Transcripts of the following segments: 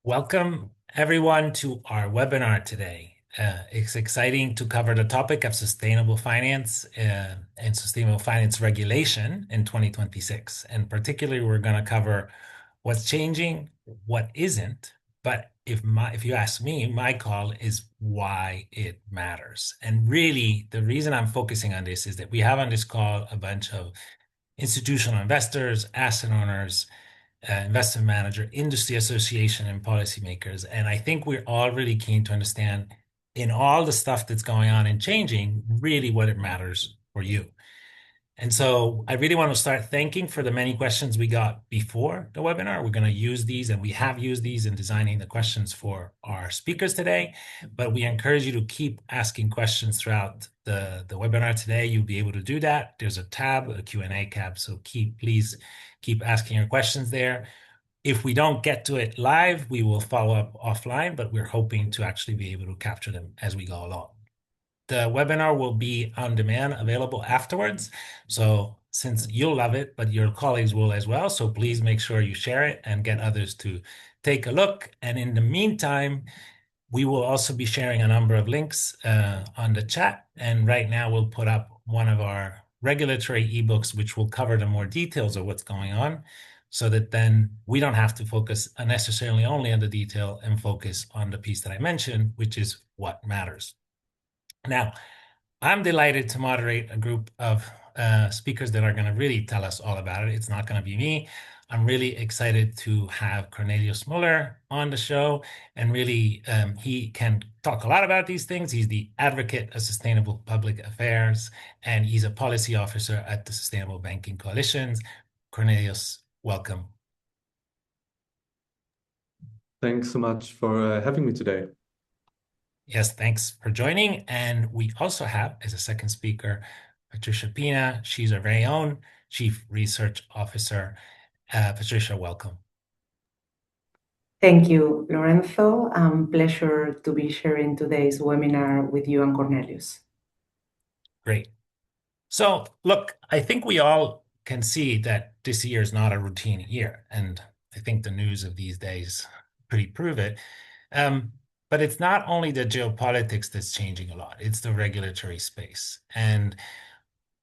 Welcome, everyone, to our webinar today. It's exciting to cover the topic of sustainable finance and sustainable finance regulation in 2026. And particularly, we're going to cover what's changing, what isn't. But if you ask me, my call is why it matters. And really, the reason I'm focusing on this is that we have on this call a bunch of institutional investors, asset owners, investment manager, industry association, and policymakers. And I think we're all really keen to understand in all the stuff that's going on and changing, really what it matters for you. And so I really want to start thanking for the many questions we got before the webinar. We're going to use these, and we have used these in designing the questions for our speakers today. But we encourage you to keep asking questions throughout the webinar today. You'll be able to do that. There's a tab, a Q&A tab. So please keep asking your questions there. If we don't get to it live, we will follow up offline, but we're hoping to actually be able to capture them as we go along. The webinar will be on demand, available afterwards. So since you'll love it, but your colleagues will as well. So please make sure you share it and get others to take a look. And in the meantime, we will also be sharing a number of links on the chat. And right now we'll put up one of our regulatory ebooks, which will cover the more details of what's going on, so that then we don't have to focus necessarily only on the detail and focus on the piece that I mentioned, which is what matters. Now, I'm delighted to moderate a group of speakers that are going to really tell us all about it. It's not going to be me. I'm really excited to have Cornelius Muller on the show, and really he can talk a lot about these things. He's the advocate of sustainable public affairs, and he's a policy officer at the Sustainable Banking Coalitions. Cornelius, welcome. Thanks so much for having me today. Yes, thanks for joining. And we also have, as a second speaker, Patricia Pina. She's our very own Chief Research Officer. Patricia, welcome. Thank you, Lorenzo. Pleasure to be sharing today's webinar with you and Cornelius. Great. So look, I think we all can see that this year is not a routine year. And I think the news of these days pretty prove it. But it's not only the geopolitics that's changing a lot, it's the regulatory space. And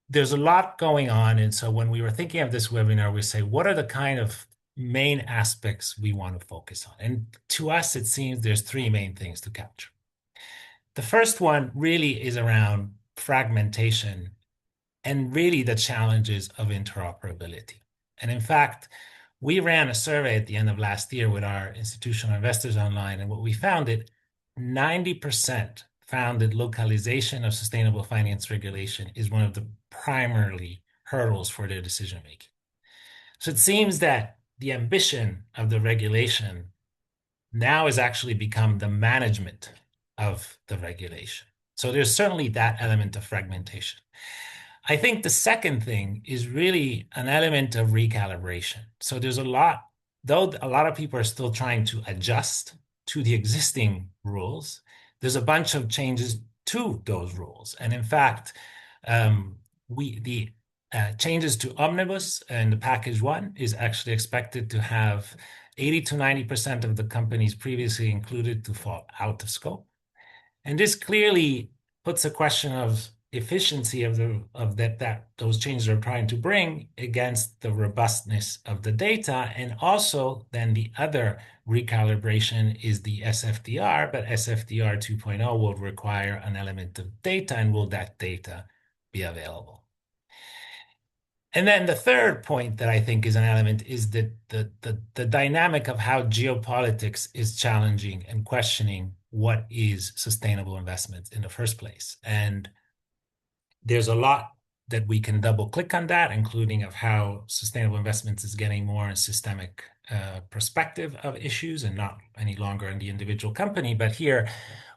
there's a lot going on. And so when we were thinking of this webinar, we say, what are the kind of main aspects we want to focus on? And to us, it seems there's three main things to capture. The first one really is around fragmentation and really the challenges of interoperability. And in fact, we ran a survey at the end of last year with our institutional investors online, and what we found that 90% found that localization of sustainable finance regulation is one of the primarily hurdles for their decision making. So it seems that the ambition of the regulation now has actually become the management of the regulation. So there's certainly that element of fragmentation. I think the second thing is really an element of recalibration. So there's a lot, though a lot of people are still trying to adjust to the existing rules, there's a bunch of changes to those rules. And in fact, the changes to Omnibus and the Package 1 is actually expected to have 80 to 90% of the companies previously included to fall out of scope. And this clearly puts a question of efficiency of those changes are trying to bring against the robustness of the data. And also then the other recalibration is the SFDR, but SFDR 2.0 will require an element of data, and will that data be available? And then the third point that I think is an element is that the dynamic of how geopolitics is challenging and questioning what is sustainable investments in the first place. And there's a lot that we can double click on that, including of how sustainable investments is getting more a systemic perspective of issues and not any longer in the individual company. But here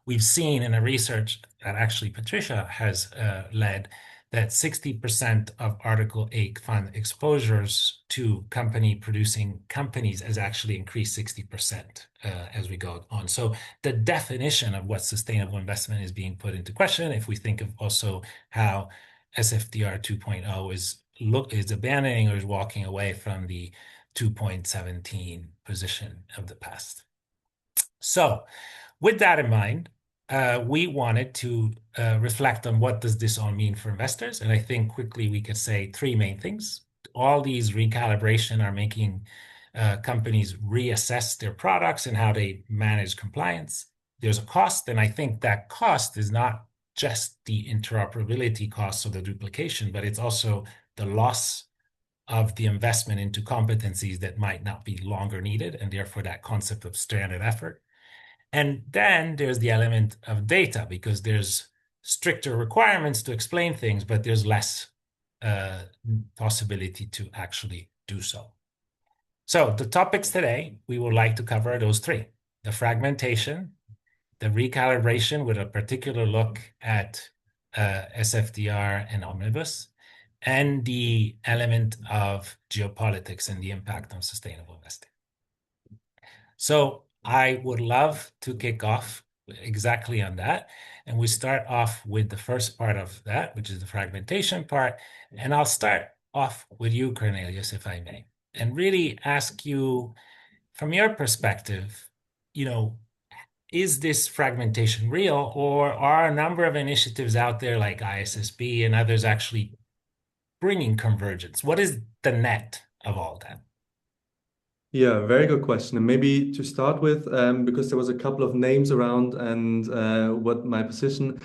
we've seen in a research that actually Patricia has led that 60% of Article 8 fund exposures to company-producing companies has actually increased 60% as we go on. So the definition of what sustainable investment is being put into question, if we think of also how SFDR 2.0 is abandoning or is walking away from the 2.17 position of the past. So with that in mind, we wanted to reflect on what does this all mean for investors. And I think quickly we could say three main things. All these recalibration are making companies reassess their products and how they manage compliance. There's a cost, and I think that cost is not just the interoperability costs or the duplication, but it's also the loss of the investment into competencies that might not be longer needed, and therefore that concept of stranded effort. And then there's the element of data, because there's stricter requirements to explain things, but there's less possibility to actually do so. So the topics today, we would like to cover those three: the fragmentation, the recalibration with a particular look at SFDR and omnibus, and the element of geopolitics and the impact on sustainable investing. So I would love to kick off exactly on that. And we start off with the first part of that, which is the fragmentation part. And I'll start off with you, Cornelius, if I may, and really ask you, from your perspective, is this fragmentation real, or are a number of initiatives out there like ISSB and others actually bringing convergence? What is the net of all that? Yeah, very good question. And maybe to start with, because there was a couple of names around and what my position,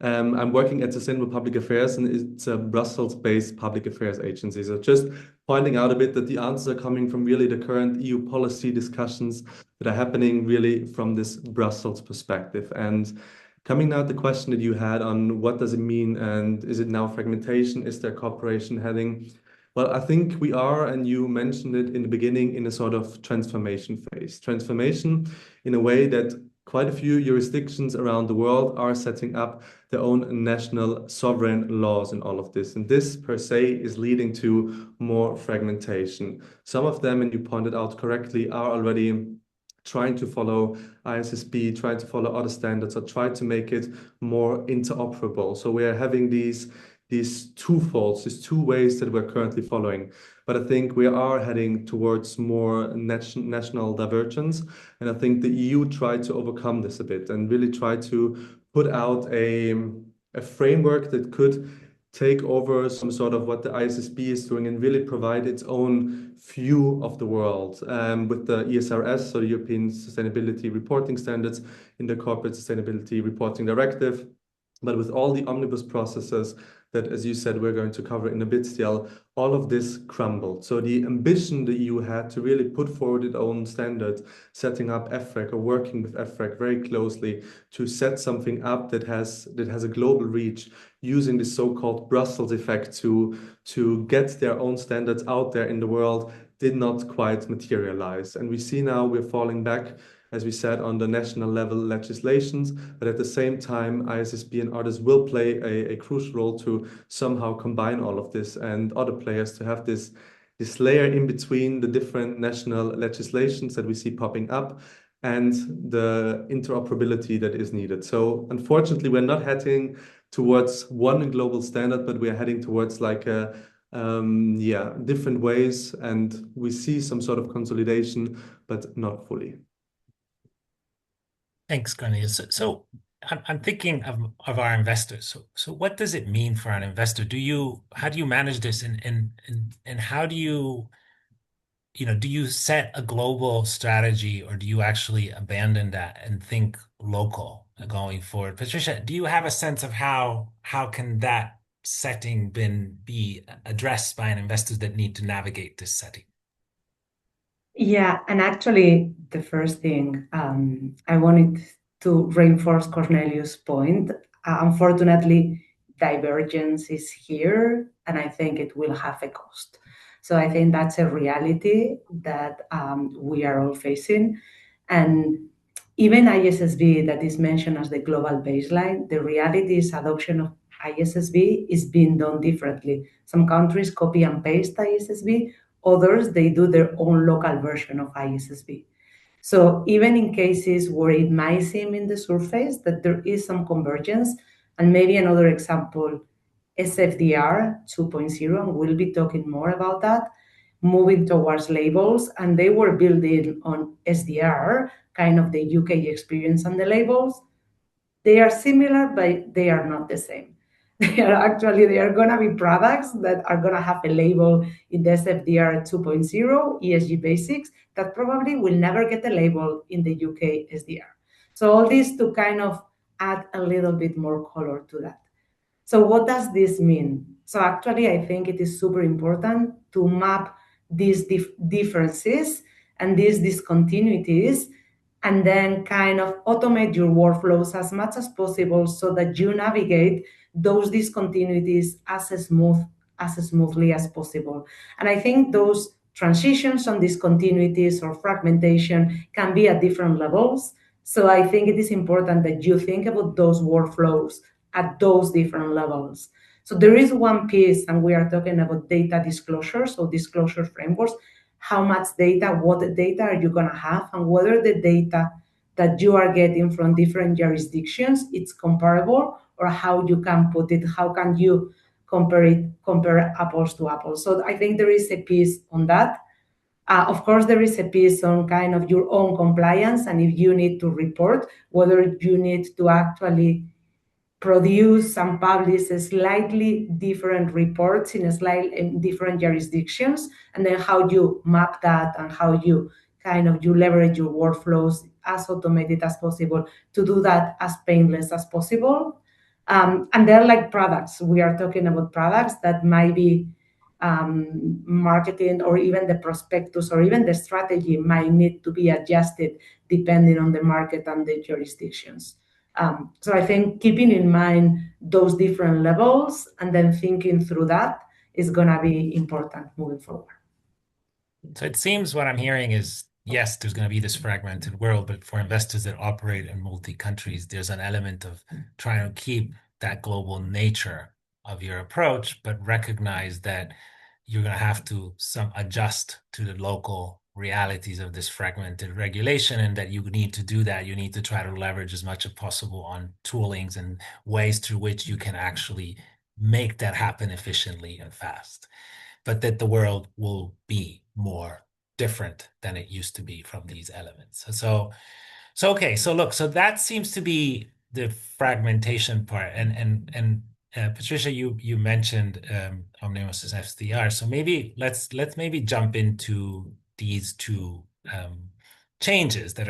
I'm working at Sustainable Public Affairs, and it's a Brussels-based public affairs agency. So just pointing out a bit that the answers are coming from really the current EU policy discussions that are happening really from this Brussels perspective. And coming now to the question that you had on what does it mean, and is it now fragmentation? Is there cooperation heading? Well, I think we are, and you mentioned it in the beginning, in a sort of transformation phase. Transformation in a way that quite a few jurisdictions around the world are setting up their own national sovereign laws in all of this. And this per se is leading to more fragmentation. Some of them, and you pointed out correctly, are already trying to follow ISSB, trying to follow other standards, or try to make it more interoperable. So we are having these twofolds, these two ways that we're currently following. But I think we are heading towards more national divergence. And I think the EU tried to overcome this a bit and really try to put out a framework that could take over some sort of what the ISSB is doing and really provide its own view of the world with the ESRS, so the European Sustainability Reporting Standards, in the Corporate Sustainability Reporting Directive, but with all the omnibus processes that, as you said, we're going to cover in a bit still, all of this crumbled. So the ambition the EU had to really put forward its own standards, setting up EFRAG or working with EFRAG very closely to set something up that has a global reach, using the so-called Brussels effect to get their own standards out there in the world, did not quite materialize. And we see now we're falling back, as we said, on the national level legislations, but at the same time, ISSB and others will play a crucial role to somehow combine all of this, and other players to have this layer in between the different national legislations that we see popping up and the interoperability that is needed. So unfortunately, we're not heading towards one global standard, but we're heading towards like different ways, and we see some sort of consolidation, but not fully. Thanks, Cornelius. So I'm thinking of our investors. So what does it mean for an investor? How do you manage this, and how do you set a global strategy, or do you actually abandon that and think local going forward? Patricia, do you have a sense of how can that setting be addressed by an investor that need to navigate this setting? Yeah, and actually, the first thing I wanted to reinforce Cornelius' point. Unfortunately, divergence is here, and I think it will have a cost. So I think that's a reality that we are all facing. And even ISSB, that is mentioned as the global baseline, the reality is adoption of ISSB is being done differently. Some countries copy and paste ISSB, others, they do their own local version of ISSB. So even in cases where it might seem in the surface that there is some convergence, and maybe another example, SFDR 2.0, and we'll be talking more about that, moving towards labels, and they were building on SDR, kind of the UK experience and the labels. They are similar, but they are not the same. They are going to be products that are going to have a label in the SFDR 2.0 ESG basics that probably will never get a label in the UK SDR. So all this to kind of add a little bit more color to that. So what does this mean? So actually, I think it is super important to map these differences and these discontinuities, and then kind of automate your workflows as much as possible so that you navigate those discontinuities as smoothly as possible. And I think those transitions on discontinuities or fragmentation can be at different levels. So I think it is important that you think about those workflows at those different levels. So there is one piece, and we are talking about data disclosure, so disclosure frameworks. How much data, what data are you going to have, and whether the data that you are getting from different jurisdictions it's comparable, or how you can put it, how can you compare apples to apples. So I think there is a piece on that. Of course, there is a piece on kind of your own compliance, and if you need to report, whether you need to actually produce and publish slightly different reports in different jurisdictions, and then how you map that and how you leverage your workflows as automated as possible to do that as painless as possible. And they're like products. We are talking about products that might be marketing, or even the prospectus, or even the strategy might need to be adjusted depending on the market and the jurisdictions. So I think keeping in mind those different levels and then thinking through that is going to be important moving forward. So it seems what I'm hearing is, yes, there's going to be this fragmented world, but for investors that operate in multi-countries, there's an element of trying to keep that global nature of your approach, but recognize that you're going to have to adjust to the local realities of this fragmented regulation, and that you need to do that. You need to try to leverage as much as possible on toolings and ways through which you can actually make that happen efficiently and fast, but that the world will be more different than it used to be from these elements. So okay, so look, so that seems to be the fragmentation part, and Patricia, you mentioned Omnibus as SFDR. So maybe let's maybe jump into these two changes that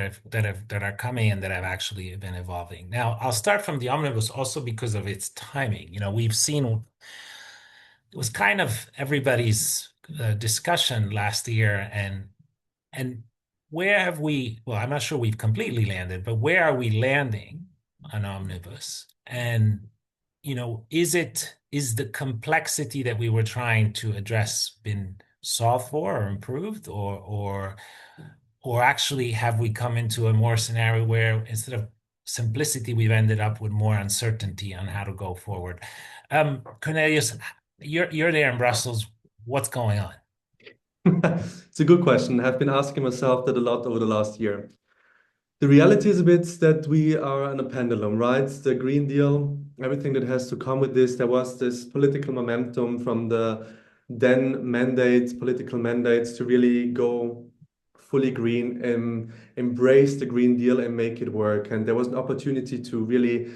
are coming and that have actually been evolving. Now, I'll start from the Omnibus also because of its timing. You know, we've seen it was kind of everybody's discussion last year, and where have we? Well, I'm not sure we've completely landed, but where are we landing on Omnibus? And you know, is the complexity that we were trying to address been solved for or improved, or actually have we come into a more scenario where instead of simplicity, we've ended up with more uncertainty on how to go forward? Cornelius, you're there in Brussels. What's going on? It's a good question. I've been asking myself that a lot over the last year. The reality is a bit that we are on a pendulum, right? The Green Deal, everything that has to come with this, there was this political momentum from the then political mandates to really go fully green and embrace the Green Deal and make it work. And there was an opportunity to really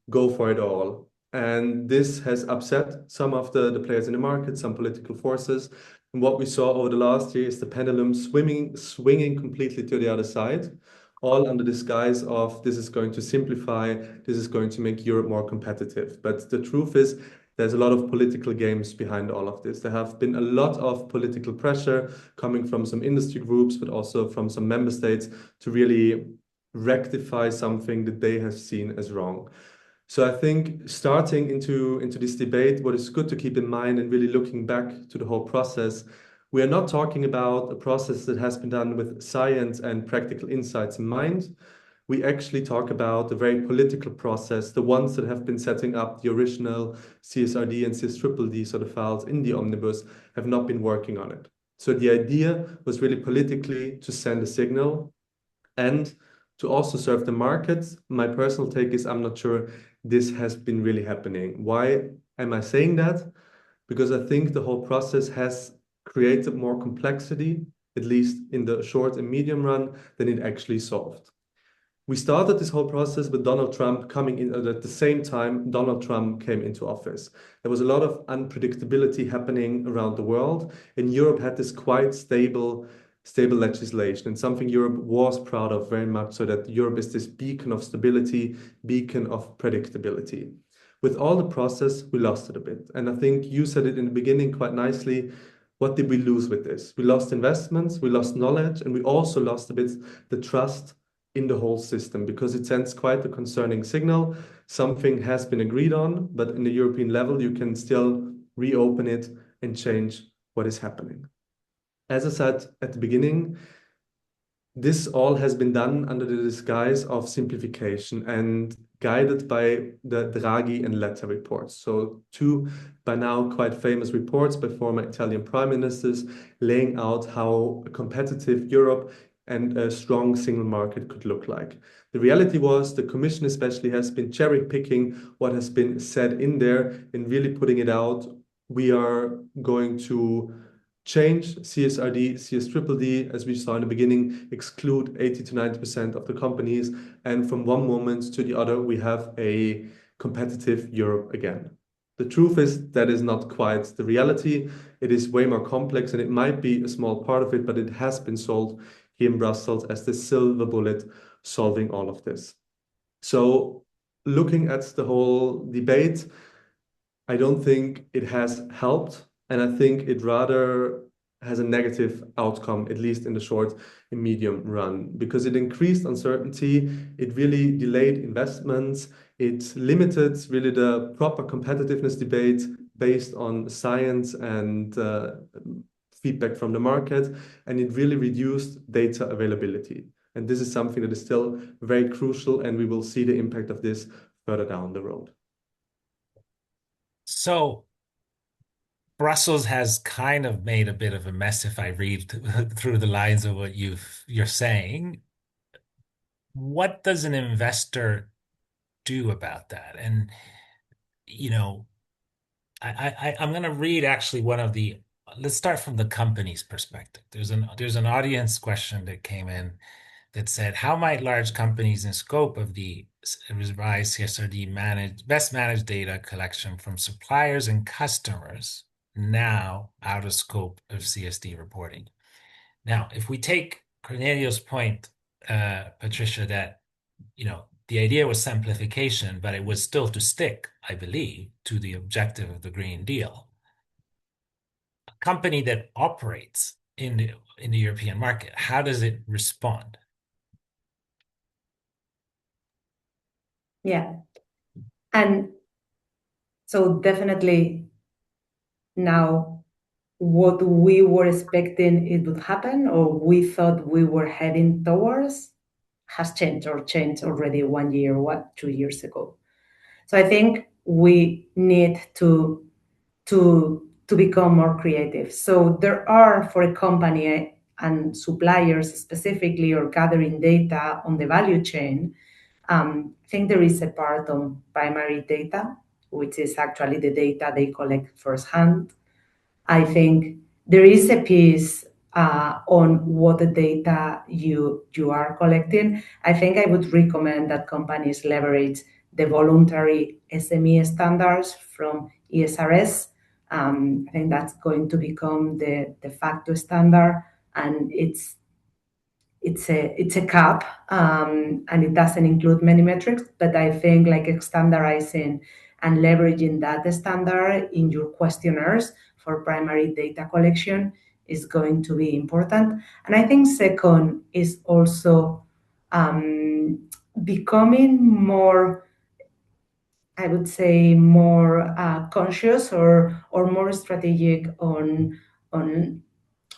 go for it all. And this has upset some of the players in the market, some political forces. And what we saw over the last year is the pendulum swinging completely to the other side, all under the guise of this is going to simplify, this is going to make Europe more competitive. But the truth is, there's a lot of political games behind all of this. There have been a lot of political pressure coming from some industry groups, but also from some member states to really rectify something that they have seen as wrong. So I think starting into this debate, what is good to keep in mind and really looking back to the whole process, we are not talking about a process that has been done with science and practical insights in mind. We actually talk about a very political process. The ones that have been setting up the original CSRD and CSDDD sort of files in the Omnibus have not been working on it. So the idea was really politically to send a signal and to also serve the markets. My personal take is I'm not sure this has been really happening. Why am I saying that? Because I think the whole process has created more complexity, at least in the short and medium run, than it actually solved. We started this whole process with Donald Trump coming in at the same time Donald Trump came into office. There was a lot of unpredictability happening around the world, and Europe had this quite stable legislation, and something Europe was proud of very much, so that Europe is this beacon of stability, beacon of predictability. With all the process, we lost it a bit. And I think you said it in the beginning quite nicely. What did we lose with this? We lost investments, we lost knowledge, and we also lost a bit the trust in the whole system, because it sends quite a concerning signal. Something has been agreed on, but in the European level, you can still reopen it and change what is happening. As I said at the beginning, this all has been done under the disguise of simplification and guided by the Draghi and Letta reports. So two by now quite famous reports by former Italian prime ministers laying out how a competitive Europe and a strong single market could look like. The reality was the Commission especially has been cherry picking what has been said in there and really putting it out. We are going to change CSRD, CS-triple-D, as we saw in the beginning, exclude 80 to 90% of the companies. And from one moment to the other, we have a competitive Europe again. The truth is that is not quite the reality. It is way more complex, and it might be a small part of it, but it has been sold here in Brussels as the silver bullet solving all of this. So looking at the whole debate, I don't think it has helped. And I think it rather has a negative outcome, at least in the short and medium run, because it increased uncertainty, it really delayed investments, it limited really the proper competitiveness debate based on science and feedback from the market, and it really reduced data availability. And this is something that is still very crucial, and we will see the impact of this further down the road. So Brussels has kind of made a bit of a mess if I read through the lines of what you're saying. What does an investor do about that? And you know, I'm going to read actually one of the. Let's start from the company's perspective. There's an audience question that came in that said, how might large companies in scope of the revised CSRD best manage data collection from suppliers and customers now out of scope of CSD reporting? Now, if we take Cornelius' point, Patricia, that the idea was simplification, but it was still to stick, I believe, to the objective of the Green Deal. A company that operates in the European market, how does it respond? Yeah. And so definitely now what we were expecting it would happen, or we thought we were heading towards, has changed already 1 year, 2 years ago. So I think we need to become more creative. So there are, for a company and suppliers specifically, or gathering data on the value chain, I think there is a part on primary data, which is actually the data they collect firsthand. I think there is a piece on what the data you are collecting. I think I would recommend that companies leverage the voluntary SME standards from ESRS. I think that's going to become the de facto standard, and it's a cap, and it doesn't include many metrics, but I think like standardizing and leveraging that standard in your questionnaires for primary data collection is going to be important. And I think second is also becoming more, I would say, more conscious or more strategic on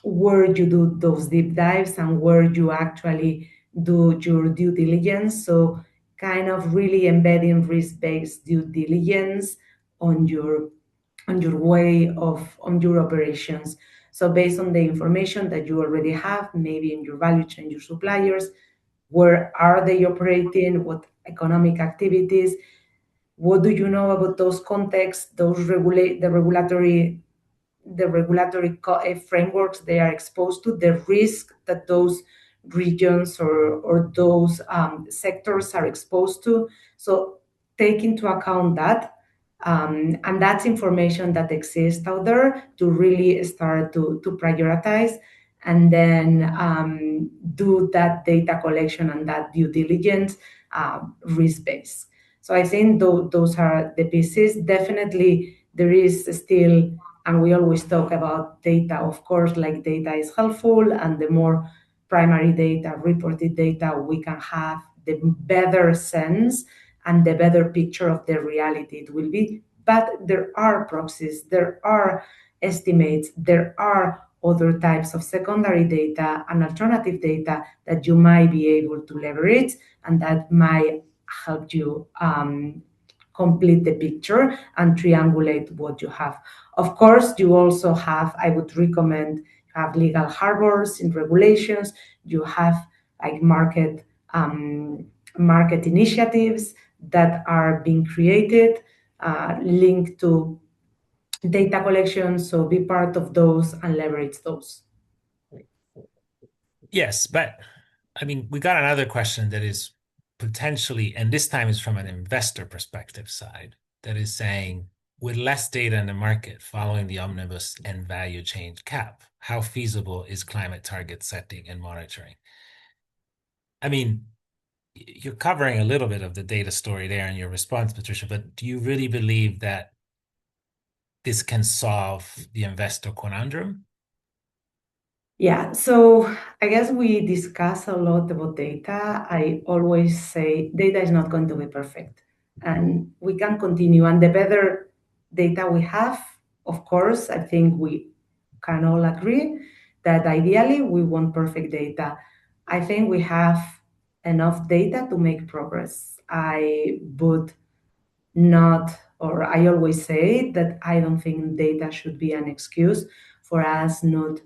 where you do those deep dives and where you actually do your due diligence. So kind of really embedding risk-based due diligence on your operations. So based on the information that you already have, maybe in your value chain, your suppliers, where are they operating, what economic activities, what do you know about those contexts, the regulatory frameworks they are exposed to, the risk that those regions or those sectors are exposed to. So take into account that. And that's information that exists out there to really start to prioritize and then do that data collection and that due diligence risk-based. So I think those are the pieces. Definitely, there is still, and we always talk about data, of course, like data is helpful, and the more primary data, reported data we can have, the better sense and the better picture of the reality it will be. But there are proxies, there are estimates, there are other types of secondary data and alternative data that you might be able to leverage and that might help you complete the picture and triangulate what you have. Of course, you also have, I would recommend, have legal harbors in regulations, you have like market initiatives that are being created linked to data collection. So be part of those and leverage those. Yes, but I mean, we got another question that is potentially, and this time is from an investor perspective side, that is saying, with less data in the market following the omnibus and value change cap, how feasible is climate target setting and monitoring? I mean, you're covering a little bit of the data story there in your response, Patricia, but do you really believe that this can solve the investor conundrum? Yeah, so I guess we discuss a lot about data. I always say data is not going to be perfect and we can continue. And the better data we have, of course, I think we can all agree that ideally we want perfect data. I think we have enough data to make progress. I would not, or I always say that I don't think data should be an excuse for us not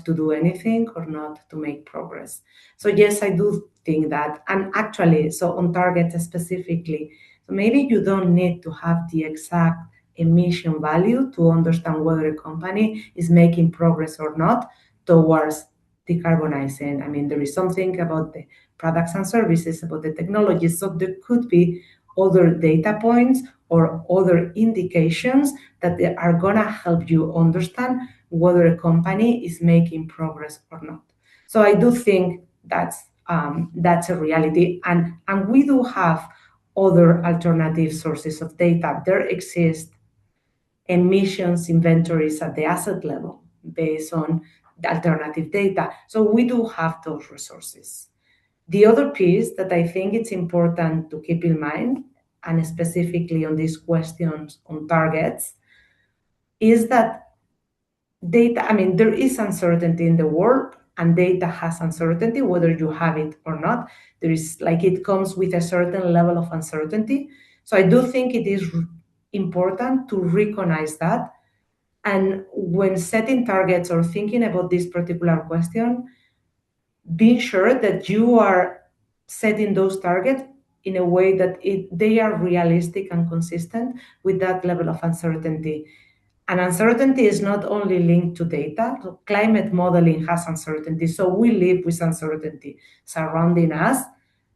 to do anything or not to make progress. So yes, I do think that. And actually, so on target specifically, so maybe you don't need to have the exact emission value to understand whether a company is making progress or not towards decarbonizing. I mean, there is something about the products and services, about the technology. So there could be other data points or other indications that they are going to help you understand whether a company is making progress or not. So I do think that's a reality, and we do have other alternative sources of data. There exist emissions inventories at the asset level based on the alternative data. So we do have those resources. The other piece that I think it's important to keep in mind, and specifically on these questions on targets, is that data, I mean, there is uncertainty in the world and data has uncertainty, whether you have it or not. There is like it comes with a certain level of uncertainty. So I do think it is important to recognize that. And when setting targets or thinking about this particular question, being sure that you are setting those targets in a way that they are realistic and consistent with that level of uncertainty. And uncertainty is not only linked to data. So climate modeling has uncertainty. So we live with uncertainty surrounding us.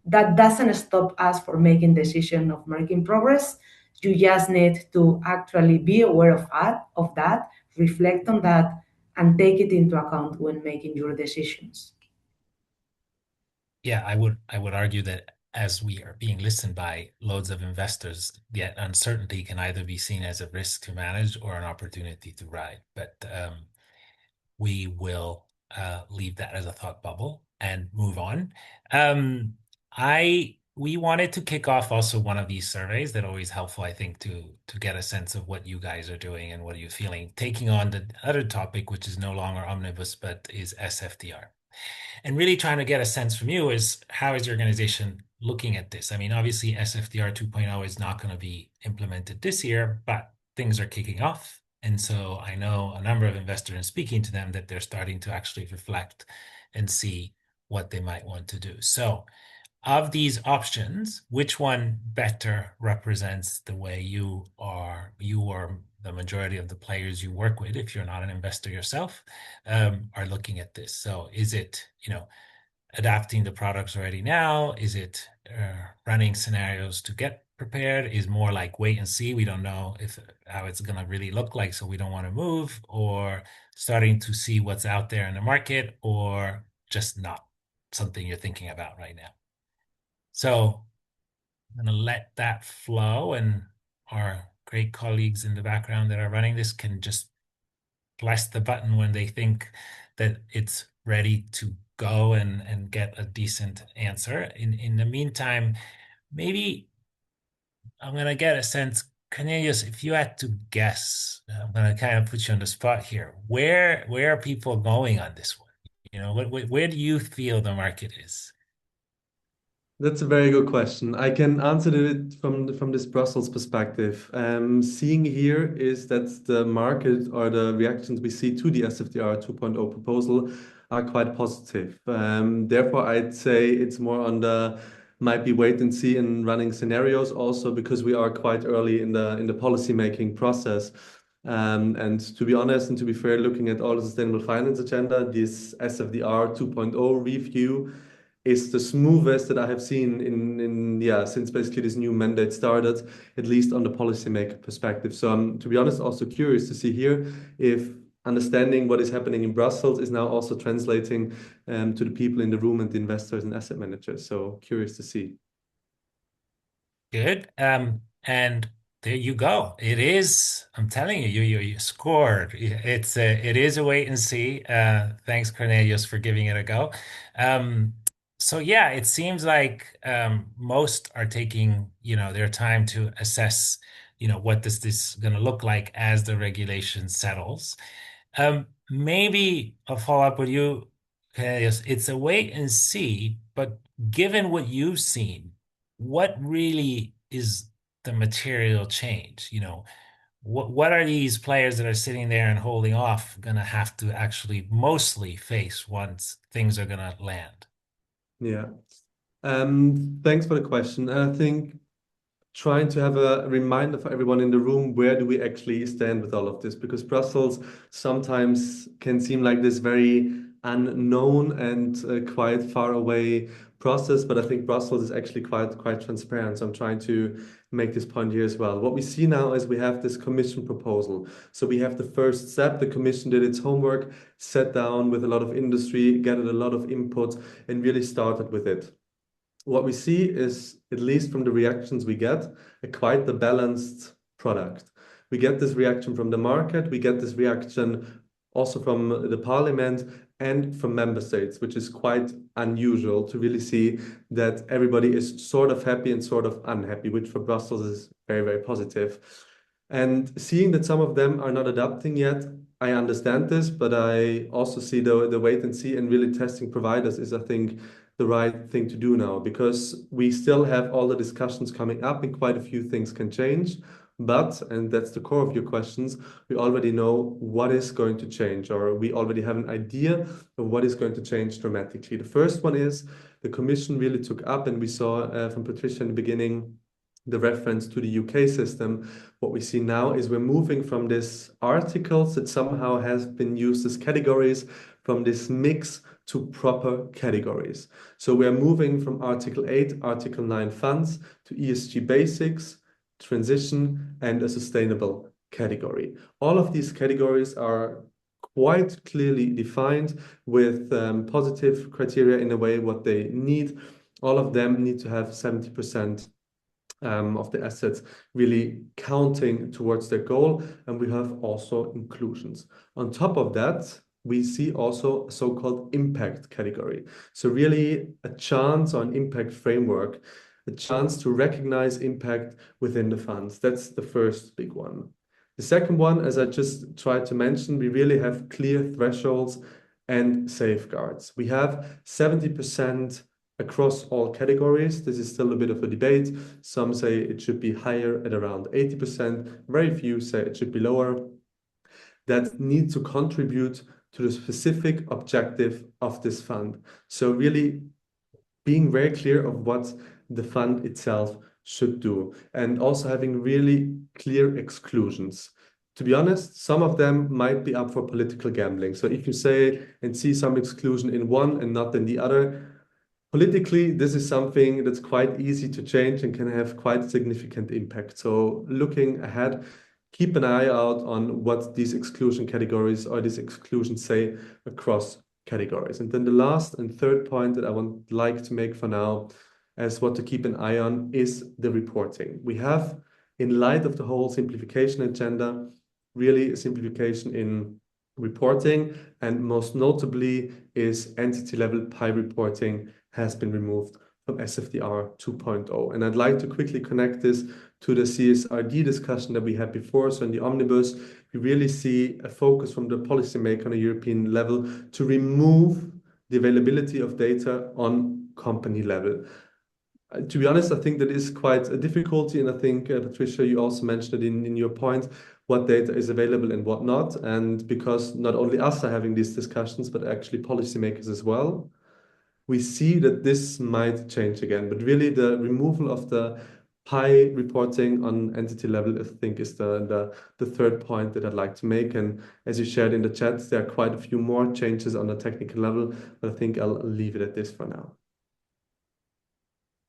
That doesn't stop us from making decisions of making progress. You just need to actually be aware of that, reflect on that, and take it into account when making your decisions. Yeah, I would argue that as we are being listened by loads of investors, yet uncertainty can either be seen as a risk to manage or an opportunity to ride. But we will leave that as a thought bubble and move on. We wanted to kick off also one of these surveys that always helpful, I think, to get a sense of what you guys are doing and what are you feeling, taking on the other topic, which is no longer omnibus, but is SFDR. And really trying to get a sense from you is how is your organization looking at this? I mean, obviously SFDR 2.0 is not going to be implemented this year, but things are kicking off. And so I know a number of investors and speaking to them that they're starting to actually reflect and see what they might want to do. So of these options, which one better represents the way you or the majority of the players you work with, if you're not an investor yourself, are looking at this? So is it, adapting the products already now? Is it running scenarios to get prepared? Is more like wait and see. We don't know if how it's going to really look like, so we don't want to move, or starting to see what's out there in the market, or just not something you're thinking about right now. So I'm going to let that flow, and our great colleagues in the background that are running this can just press the button when they think that it's ready to go and get a decent answer. In the meantime, maybe I'm gonna get a sense, Cornelius, if you had to guess, I'm gonna kind of put you on the spot here. Where are people going on this one? You know, where do you feel the market is? That's a very good question. I can answer it from this Brussels perspective. Seeing here is that the market or the reactions we see to the SFDR 2.0 proposal are quite positive. Therefore, I'd say it's more on the might be wait and see in running scenarios also because we are quite early in the policy making process. And to be honest and to be fair, looking at all the sustainable finance agenda, this SFDR 2.0 review is the smoothest that I have seen in yeah since basically this new mandate started, at least on the policymaker perspective. So I'm, to be honest, also curious to see here if understanding what is happening in Brussels is now also translating to the people in the room and the investors and asset managers. So curious to see. Good. And there you go. It is, I'm telling you, you scored. It is a wait and see. Thanks, Cornelius, for giving it a go. So yeah, it seems like most are taking, their time to assess, what this going to look like as the regulation settles. Maybe I'll follow up with you, Cornelius. It's a wait and see, but given what you've seen, what really is the material change? What are these players that are sitting there and holding off going to have to actually mostly face once things are going to land? Yeah. Thanks for the question. And I think trying to have a reminder for everyone in the room, where do we actually stand with all of this? Because Brussels sometimes can seem like this very unknown and quite far away process, but I think Brussels is actually quite transparent. So I'm trying to make this point here as well. What we see now is we have this commission proposal. So we have the first step. The commission did its homework, sat down with a lot of industry, gathered a lot of input, and really started with it. What we see is, at least from the reactions we get, quite the balanced product. We get this reaction from the market, we get this reaction also from the parliament and from member states, which is quite unusual to really see that everybody is sort of happy and sort of unhappy, which for Brussels is very, very positive. And seeing that some of them are not adapting yet, I understand this, but I also see the wait and see and really testing providers is, I think, the right thing to do now, because we still have all the discussions coming up and quite a few things can change. But, and that's the core of your questions, we already know what is going to change, or we already have an idea of what is going to change dramatically. The first one is the Commission really took up, and we saw from Patricia in the beginning, the reference to the UK system. What we see now is we're moving from this articles that somehow has been used as categories, from this mix to proper categories. So we're moving from Article 8, Article 9 funds to ESG basics, transition, and a sustainable category. All of these categories are quite clearly defined with positive criteria in a way what they need. All of them need to have 70% of the assets really counting towards their goal. And we have also inclusions. On top of that, we see also a so-called impact category. So really a chance on impact framework, a chance to recognize impact within the funds. That's the first big one. The second one, as I just tried to mention, we really have clear thresholds and safeguards. We have 70% across all categories. This is still a bit of a debate. Some say it should be higher at around 80%. Very few say it should be lower. That need to contribute to the specific objective of this fund. So really being very clear of what the fund itself should do, and also having really clear exclusions. To be honest, some of them might be up for political gambling. So if you say and see some exclusion in one and not in the other, Politically, this is something that's quite easy to change and can have quite significant impact. So looking ahead, keep an eye out on what these exclusion categories or these exclusions say across categories. And then the last and third point that I would like to make for now as what to keep an eye on is the reporting. We have, in light of the whole simplification agenda, really a simplification in reporting, and most notably is entity level pie reporting has been removed from SFDR 2.0. And I'd like to quickly connect this to the CSRD discussion that we had before. So in the omnibus, we really see a focus from the policymaker on a European level to remove the availability of data on company level. To be honest, I think that is quite a difficulty. And I think, Patricia, you also mentioned it in your point, what data is available and what not. And because not only us are having these discussions, but actually policymakers as well, we see that this might change again. But really, the removal of the pie reporting on entity level, I think, is the third point that I'd like to make. And as you shared in the chat, there are quite a few more changes on the technical level, but I think I'll leave it at this for now.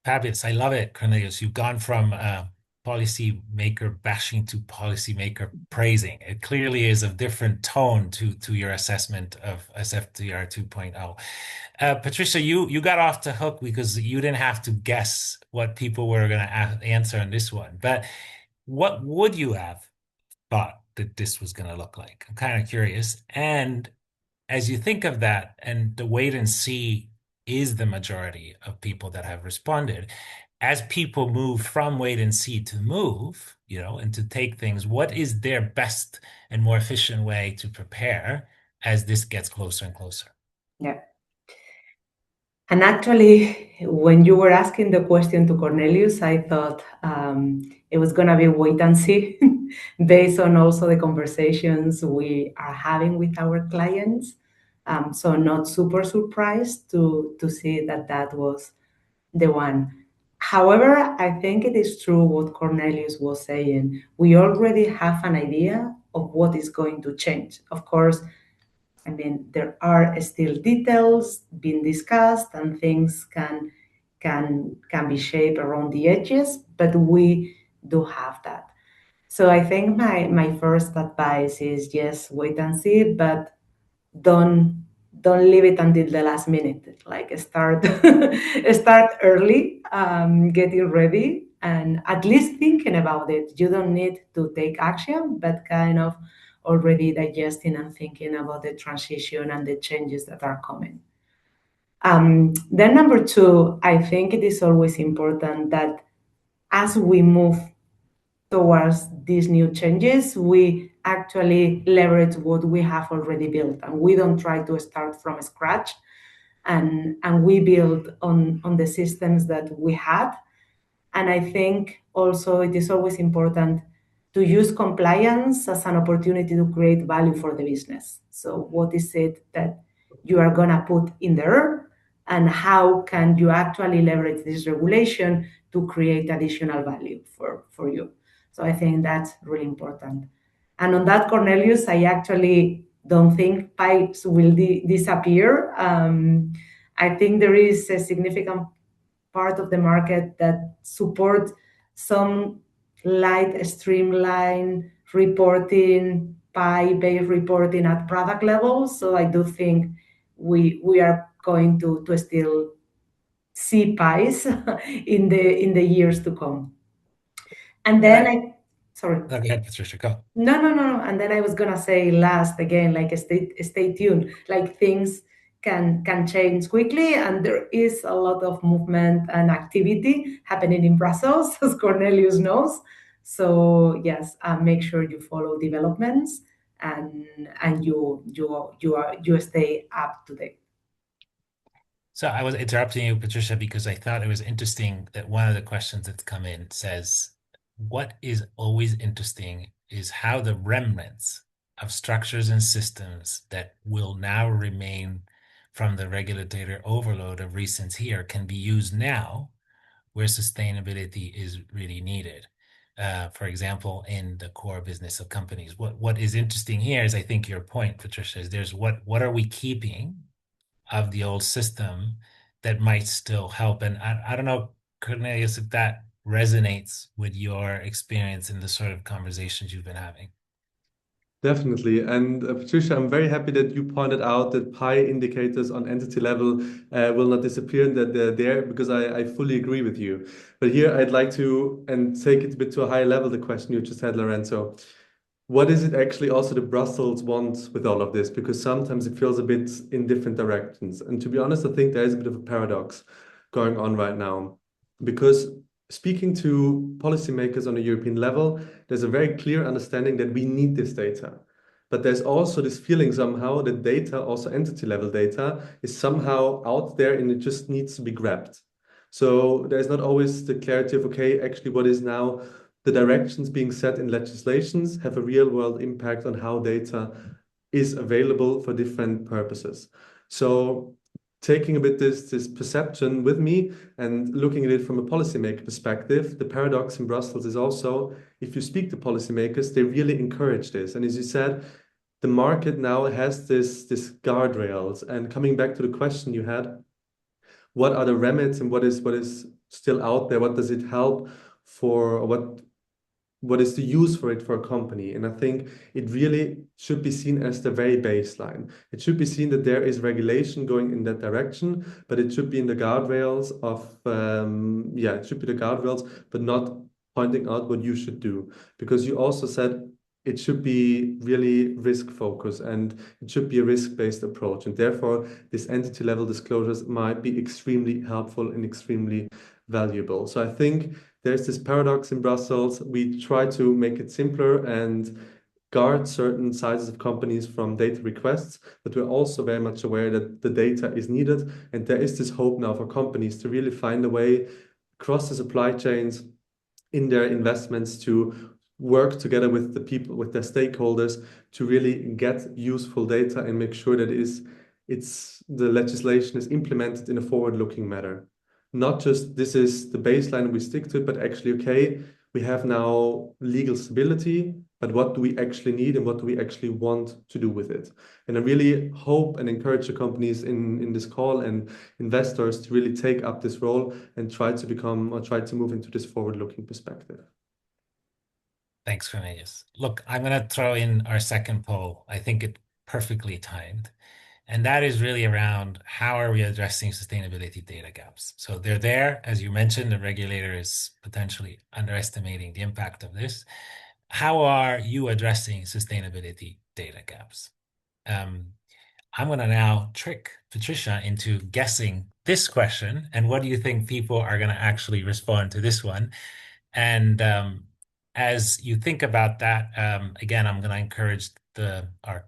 Fabulous. I love it, Cornelius. You've gone from policymaker bashing to policymaker praising. It clearly is a different tone to your assessment of SFDR 2.0. Patricia, you got off the hook because you didn't have to guess what people were going to answer on this one. But what would you have thought that this was going to look like? I'm kind of curious. And as you think of that, and the wait and see is the majority of people that have responded, as people move from wait and see to move, and to take things, what is their best and more efficient way to prepare as this gets closer and closer? Yeah. And actually, when you were asking the question to Cornelius, I thought it was going to be wait and see based on also the conversations we are having with our clients. So not super surprised to see that was the one. However, I think it is true what Cornelius was saying. We already have an idea of what is going to change. Of course, I mean, there are still details being discussed and things can be shaped around the edges, but we do have that. So I think my first advice is yes, wait and see, but don't leave it until the last minute. Like start start early, getting ready and at least thinking about it. You don't need to take action, but kind of already digesting and thinking about the transition and the changes that are coming. Then number two, I think it is always important that as we move towards these new changes, we actually leverage what we have already built, and we don't try to start from scratch. And we build on the systems that we had. And I think also it is always important to use compliance as an opportunity to create value for the business. So what is it that you are going to put in there, and how can you actually leverage this regulation to create additional value for you? So I think that's really important. And on that, Cornelius, I actually don't think pipes will disappear. I think there is a significant part of the market that support some light streamline reporting, pie-based reporting at product level. So I do think we are going to still see pies in the years to come. And then sorry. Go ahead, Patricia, go. No. And then I was gonna say last again, like stay tuned. Like things can change quickly, and there is a lot of movement and activity happening in Brussels, as Cornelius knows. So yes, make sure you follow developments and you stay up to date. So I was interrupting you, Patricia, because I thought it was interesting that one of the questions that's come in says, what is always interesting is how the remnants of structures and systems that will now remain from the regulatory overload of recent here can be used now where sustainability is really needed. For example, in the core business of companies. What is interesting here is, I think your point, Patricia, is there's what are we keeping of the old system that might still help. And I don't know, Cornelius, if that resonates with your experience in the sort of conversations you've been having. Definitely. And Patricia, I'm very happy that you pointed out that pi indicators on entity level will not disappear and that they're there, because I fully agree with you. But here I'd like to and take it a bit to a higher level, the question you just had, Lorenzo. What is it actually also the Brussels wants with all of this? Because sometimes it feels a bit in different directions. And to be honest, I think there is a bit of a paradox going on right now. Because speaking to policymakers on a European level, there's a very clear understanding that we need this data. But there's also this feeling somehow that data, also entity level data, is somehow out there and it just needs to be grabbed. So there's not always the clarity of, okay, actually what is now the directions being set in legislations have a real world impact on how data is available for different purposes. So taking a bit this perception with me and looking at it from a policymaker perspective, the paradox in Brussels is also, if you speak to policymakers, they really encourage this. And as you said, the market now has this guardrails. And coming back to the question you had, what are the remits and what is still out there? What does it help for? What is the use for it for a company? And I think it really should be seen as the very baseline. It should be seen that there is regulation going in that direction, but it should be in the guardrails of, it should be the guardrails, but not pointing out what you should do. Because you also said it should be really risk focused and it should be a risk-based approach. And therefore, this entity level disclosures might be extremely helpful and extremely valuable. So I think there's this paradox in Brussels. We try to make it simpler and guard certain sizes of companies from data requests, but we're also very much aware that the data is needed. And there is this hope now for companies to really find a way across the supply chains in their investments to work together with the people, with their stakeholders, to really get useful data and make sure that the legislation is implemented in a forward-looking manner. Not just this is the baseline, we stick to it, but actually, okay, we have now legal stability, but what do we actually need and what do we actually want to do with it? And I really hope and encourage the companies in this call and investors to really take up this role and try to move into this forward-looking perspective. Thanks, Cornelius. Look, I'm going to throw in our second poll. I think it perfectly timed. And that is really around how are we addressing sustainability data gaps? So they're there. As you mentioned, the regulator is potentially underestimating the impact of this. How are you addressing sustainability data gaps? I'm going to now trick Patricia into guessing this question. And what do you think people are going to actually respond to this one? And as you think about that, again, I'm going to encourage our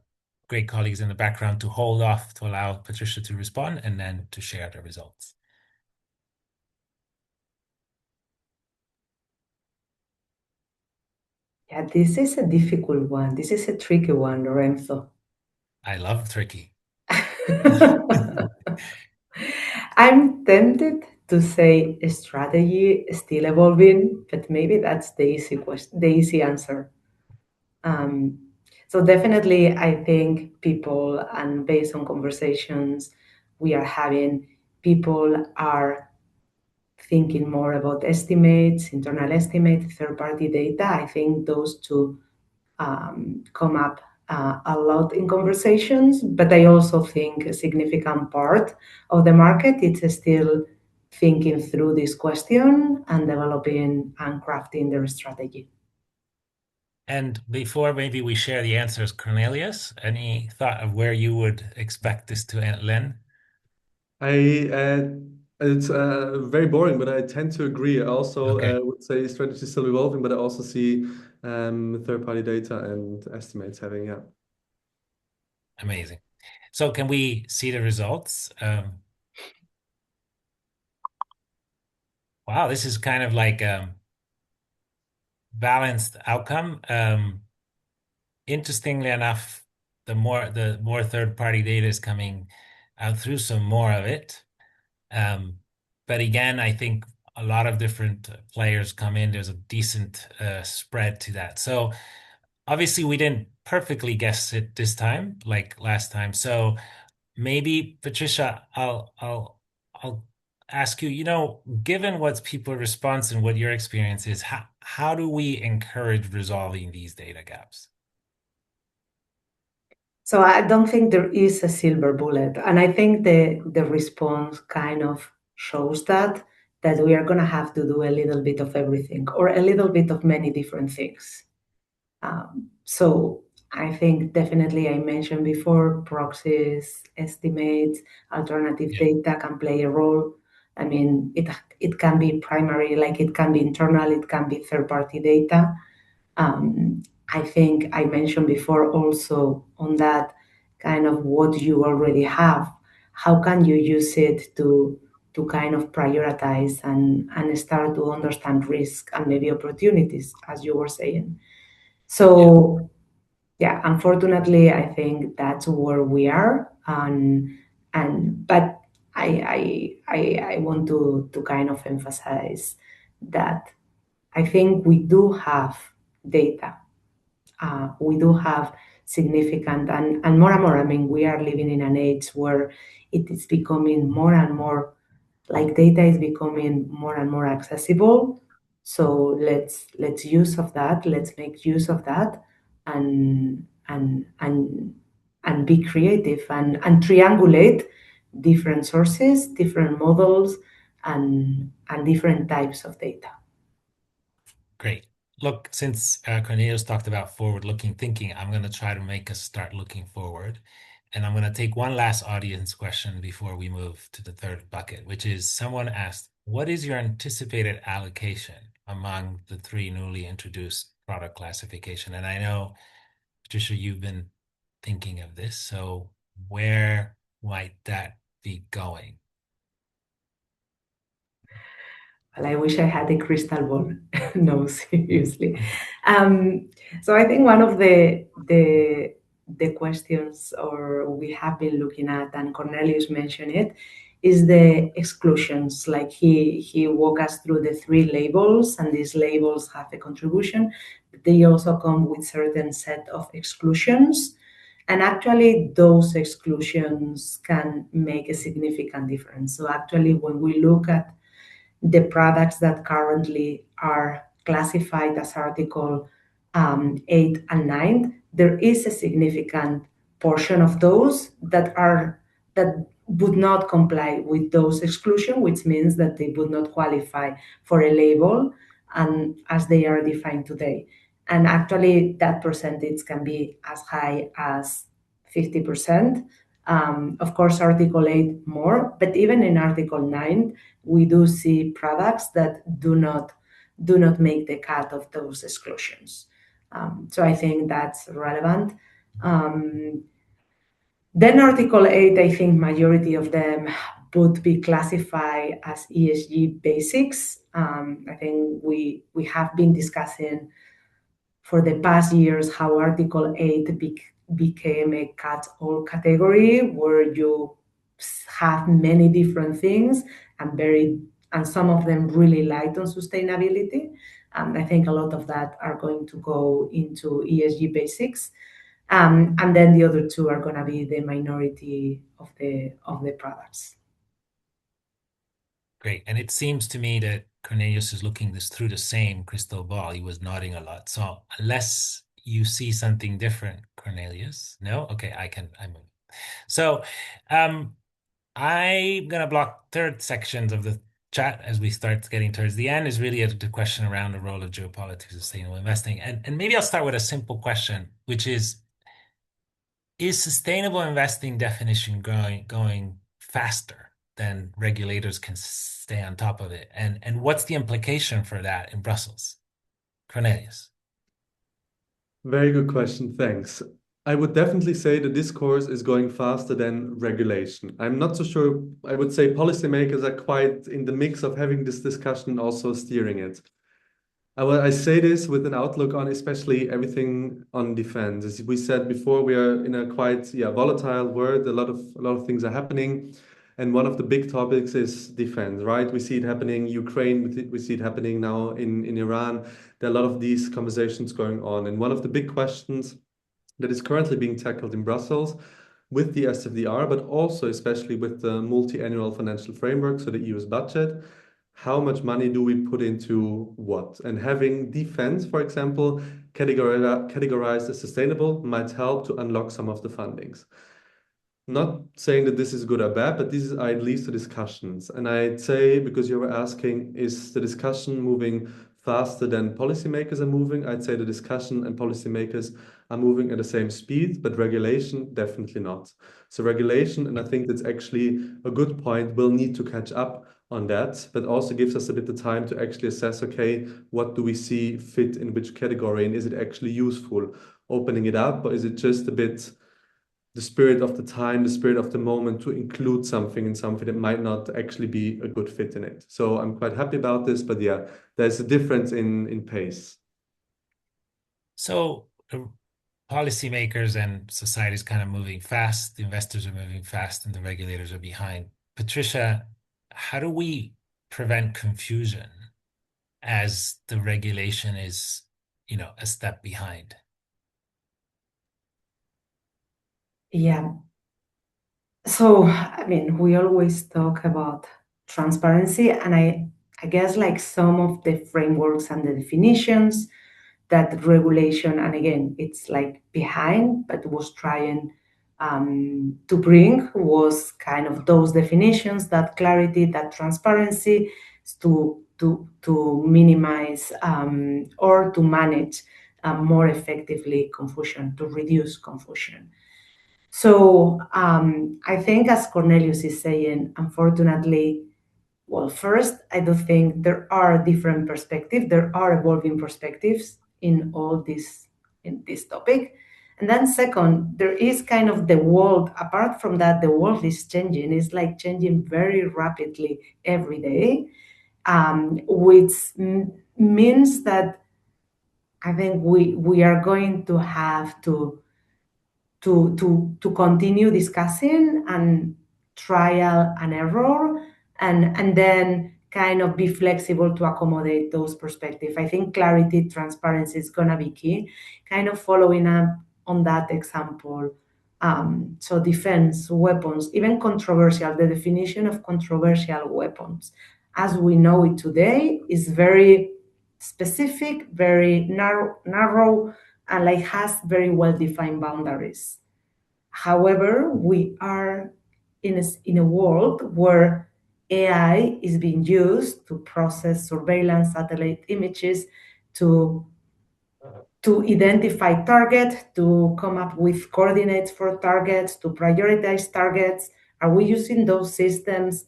great colleagues in the background to hold off to allow Patricia to respond and then to share the results. Yeah, this is a difficult one. This is a tricky one, Lorenzo. I love tricky. I'm tempted to say a strategy is still evolving, but maybe that's the easy question, the easy answer. So definitely, I think people, and based on conversations we are having, people are thinking more about estimates, internal estimates, third-party data. I think those two come up a lot in conversations, but I also think a significant part of the market is still thinking through this question and developing and crafting their strategy. And before maybe we share the answers, Cornelius, any thought of where you would expect this to land? It's very boring, but I tend to agree. I also Okay, would say strategy is still evolving, but I also see third-party data and estimates having, yeah. amazing. So can we see the results? Wow, this is kind of like balanced outcome. Interestingly enough, the more third-party data is coming out through, so more of it. But again, I think a lot of different players come in. There's a decent spread to that. So obviously we didn't perfectly guess it this time, like last time. So maybe Patricia, I'll I'll ask you, given what's people's response and what your experience is, how do we encourage resolving these data gaps? So I don't think there is a silver bullet, and I think the response kind of shows that we are going to have to do a little bit of everything or a little bit of many different things. So I think definitely I mentioned before proxies, estimates, alternative Yeah. data can play a role. I mean, it can be primary, like it can be internal, it can be third-party data. I think I mentioned before also on that kind of what you already have. How can you use it to kind of prioritize and start to understand risk and maybe opportunities, as you were saying. Yeah. So yeah, unfortunately, I think that's where we are, and but I want to kind of emphasize that I think we do have data. We do have significant and more. I mean, we are living in an age where it is becoming more and more like data is becoming more and more accessible. So let's use of that. Let's make use of that, and and be creative and triangulate different sources, different models, and different types of data. Great. Look, since Cornelius talked about forward-looking thinking, I'm going to try to make us start looking forward. And I'm going to take one last audience question before we move to the third bucket, which is someone asked, what is your anticipated allocation among the three newly introduced product classification? And I know, Patricia, you've been thinking of this. So where might that be going? Well, I wish I had a crystal ball. No, seriously. Um, so I think one of the questions or we have been looking at, and Cornelius mentioned it, is the exclusions. Like he walked us through the three labels, and these labels have a contribution, but they also come with certain set of exclusions. And actually, those exclusions can make a significant difference. So actually, when we look at the products that currently are classified as Article 8 and 9, there is a significant portion of those that would not comply with those exclusions, which means that they would not qualify for a label and as they are defined today. And actually, that percentage can be as high as 50%. Of course, Article 8 more, but even in Article 9, we do see products that do not make the cut of those exclusions. So I think that's relevant. Then Article 8, I think majority of them would be classified as ESG basics. I think we have been discussing for the past years how Article 8 became a catch-all category where you have many different things and some of them really light on sustainability. I think a lot of that are going to go into ESG basics. And then the other two are going to be the minority of the products. Great. And it seems to me that Cornelius is looking this through the same crystal ball. He was nodding a lot. So unless you see something different, Cornelius, no? Okay, I'm so I'm gonna block third sections of the chat as we start getting towards the end is really the question around the role of geopolitics and sustainable investing. And maybe I'll start with a simple question, which is sustainable investing definition going faster than regulators can stay on top of it? And what's the implication for that in Brussels? Cornelius. Very good question. Thanks. I would definitely say the discourse is going faster than regulation. I'm not so sure. I would say policymakers are quite in the mix of having this discussion, also steering it. I say this with an outlook on especially everything on defense. As we said before, we are in a quite volatile world. A lot of things are happening, and one of the big topics is defense. Right? We see it happening in Ukraine. We see it happening now in Iran. There are a lot of these conversations going on, and one of the big questions that is currently being tackled in Brussels with the SFDR, but also especially with the multi-annual financial framework, so the EU's budget. How much money do we put into what? And having defense, for example, categorized as sustainable might help to unlock some of the fundings. Not saying that this is good or bad, but these are at least the discussions. And I'd say, because you were asking, is the discussion moving faster than policymakers are moving? I'd say the discussion and policymakers are moving at the same speed, but regulation, definitely not. So regulation, and I think that's actually a good point, will need to catch up on that, but also gives us a bit of time to actually assess, okay, what do we see fit in which category, and is it actually useful opening it up, or is it just a bit the spirit of the time, the spirit of the moment to include something in something that might not actually be a good fit in it. So I'm quite happy about this, but yeah, there's a difference in pace. So policymakers and society is kind of moving fast, the investors are moving fast, and the regulators are behind. Patricia, how do we prevent confusion as the regulation is, a step behind? Yeah. So, I mean, we always talk about transparency, and I guess like some of the frameworks and the definitions that regulation, and again, it's like behind, but was trying to bring was kind of those definitions, that clarity, that transparency, to minimize or to manage more effectively confusion, to reduce confusion. So I think, as Cornelius is saying, unfortunately, well, first, I do think there are different perspectives. There are evolving perspectives in all this in this topic. And then second, there is kind of the world. Apart from that, the world is changing. It's like changing very rapidly every day, which means that I think we are going to have to continue discussing and trial and error, and then kind of be flexible to accommodate those perspectives. I think clarity, transparency is going to be key. Kind of following up on that example. So defense, weapons, even controversial, the definition of controversial weapons, as we know it today, is very specific, very narrow, and like has very well-defined boundaries. However, we are in a world where AI is being used to process surveillance satellite images, to identify targets, to come up with coordinates for targets, to prioritize targets. Are we using those systems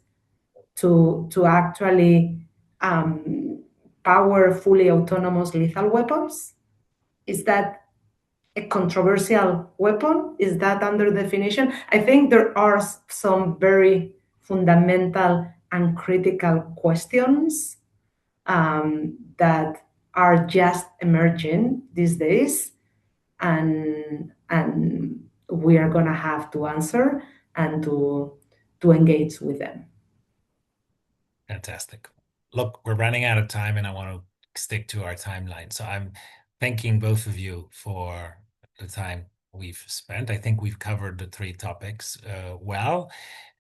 to actually power fully autonomous lethal weapons? Is that a controversial weapon? Is that under definition? I think there are some very fundamental and critical questions that are just emerging these days, and we are going to have to answer and to engage with them. Fantastic. Look, we're running out of time and I want to stick to our timeline. So I'm thanking both of you for the time we've spent. I think we've covered the three topics well.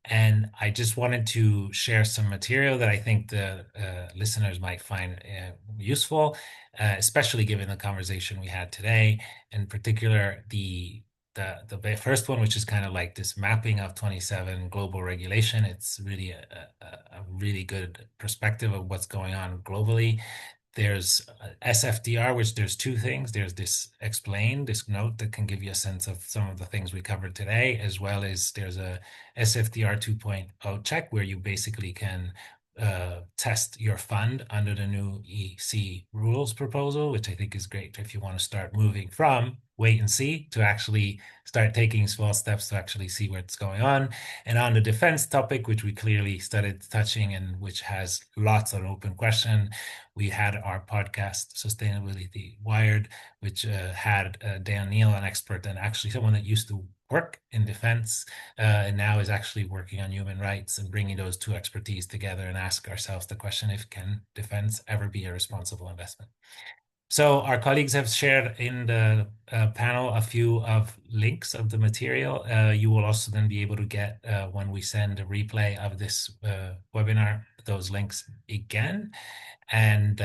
And I just wanted to share some material that I think the listeners might find useful, especially given the conversation we had today, in particular the first one, which is kind of like this mapping of 27 global regulation. It's really a really good perspective of what's going on globally. There's SFDR, which there's two things. There's this note that can give you a sense of some of the things we covered today, as well as there's a SFDR 2.0 check where you basically can test your fund under the new EC rules proposal, which I think is great if you want to start moving from wait and see to actually start taking small steps to actually see what's going on. And on the defense topic, which we clearly started touching and which has lots of open question, we had our podcast, Sustainability Wired, which had Dan Neal, an expert and actually someone that used to work in defense and now is actually working on human rights, and bringing those two expertise together and ask ourselves the question, if can defense ever be a responsible investment? So our colleagues have shared in the panel a few of links of the material. You will also then be able to get, when we send a replay of this webinar, those links again. And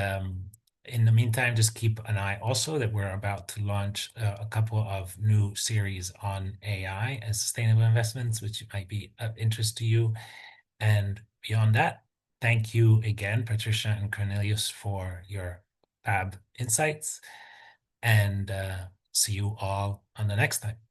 in the meantime, just keep an eye also that we're about to launch a couple of new series on AI and sustainable investments, which might be of interest to you. And beyond that, thank you again, Patricia and Cornelius, for your fab insights. And see you all on the next time.